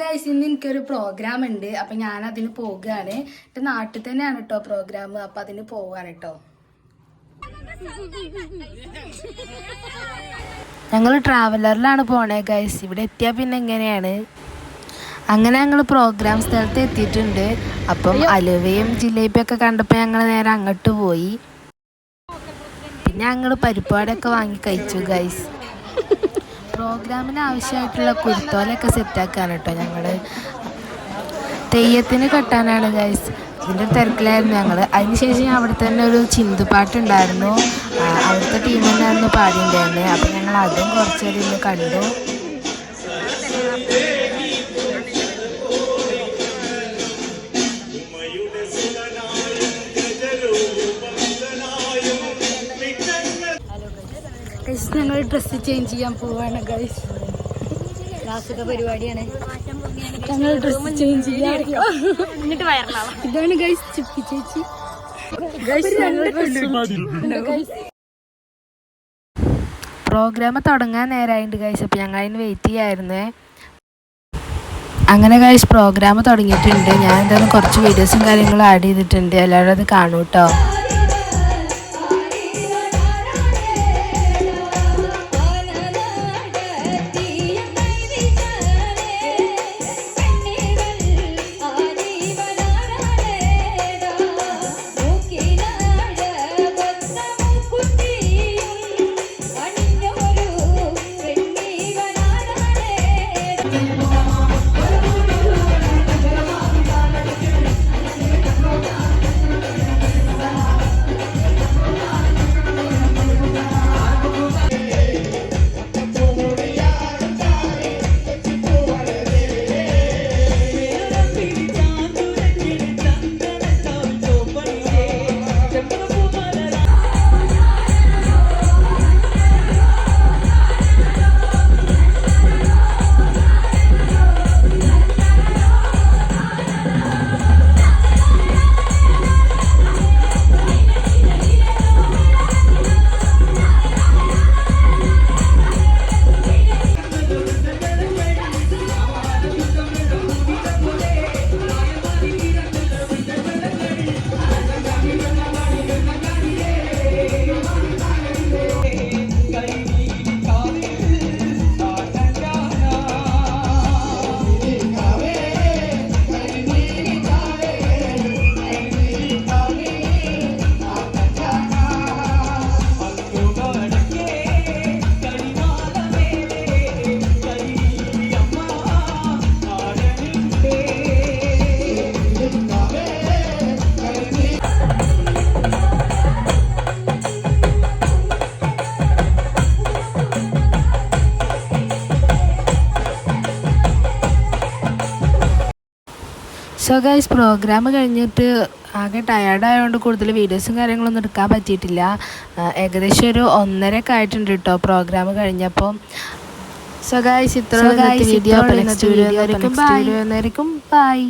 Guys, ഇന്ന് എനിക്കൊരു programme ഉണ്ട്. അപ്പം ഞാൻ അതിന് പോകുകയാണ്. എൻ്റെ നാട്ടിൽ തന്നെയാണ് കേട്ടോ പ്രോഗ്രാം. അപ്പം അതിന് പോവാണ് കേട്ടോ. ഞങ്ങൾ ട്രാവലറിലാണ് പോണേ ഗൈസ്. ഇവിടെ എത്തിയാൽ പിന്നെ എങ്ങനെയാണ്. അങ്ങനെ ഞങ്ങൾ പ്രോഗ്രാം സ്ഥലത്ത് എത്തിയിട്ടുണ്ട്. അപ്പം അലുവയും ജിലേബിയൊക്കെ കണ്ടപ്പോൾ ഞങ്ങൾ നേരെ അങ്ങോട്ട് പോയി. പിന്നെ ഞങ്ങൾ പരിപ്പാടൊക്കെ വാങ്ങി കഴിച്ചു ഗൈസ്. പ്രോഗ്രാമിന് ആവശ്യമായിട്ടുള്ള കുരുത്തോലൊക്കെ സെറ്റാക്കാണ് കേട്ടോ ഞങ്ങൾ. തെയ്യത്തിന് കെട്ടാനാണ് ഗൈസ്. ഇതിൻ്റെ തിരക്കിലായിരുന്നു ഞങ്ങൾ. അതിനുശേഷം അവിടെ തന്നെ ഒരു ചിന്തുപാട്ടുണ്ടായിരുന്നു. അവിടുത്തെ ടീം തന്നെയായിരുന്നു പാടിയിട്ടുണ്ടായിരുന്നത്. അപ്പം ഞങ്ങൾ അതും കുറച്ചേരം ഇന്ന് കണ്ടു. ഞങ്ങൾ ഡ്രസ്സ് ചേഞ്ച് ചെയ്യാൻ പോവാണ് ഗൈസ്. ക്ലാസ്സൊക്കെ പരിപാടിയാണ്. ഞങ്ങൾ ഡ്രസ്സ് ചേഞ്ച് ചെയ്യാൻ ഇതാണ് ഗൈസ് ചിപ്പി ചേച്ചി. പ്രോഗ്രാം തുടങ്ങാൻ നേരമായിട്ടുണ്ട് ഗൈസ്. അപ്പം ഞങ്ങൾ അതിന് വെയിറ്റ് ചെയ്യായിരുന്നേ. അങ്ങനെ ഗൈസ് പ്രോഗ്രാം തുടങ്ങിയിട്ടുണ്ട്. ഞാൻ എന്തായാലും കുറച്ച് വീഡിയോസും കാര്യങ്ങളും ആഡ് ചെയ്തിട്ടുണ്ട്. എല്ലാവരും അത് കാണൂ കേട്ടോ. സോ ഗൈസ് പ്രോഗ്രാം കഴിഞ്ഞിട്ട് ആകെ ടയേർഡായതുകൊണ്ട് കൂടുതൽ വീഡിയോസും കാര്യങ്ങളൊന്നും എടുക്കാൻ പറ്റിയിട്ടില്ല. ഏകദേശം ഒരു 1:30 ആയിട്ടുണ്ട് കേട്ടോ പ്രോഗ്രാം കഴിഞ്ഞപ്പോൾ. സോ ഗൈസ് ഇത്ര വീഡിയോ. ബൈ.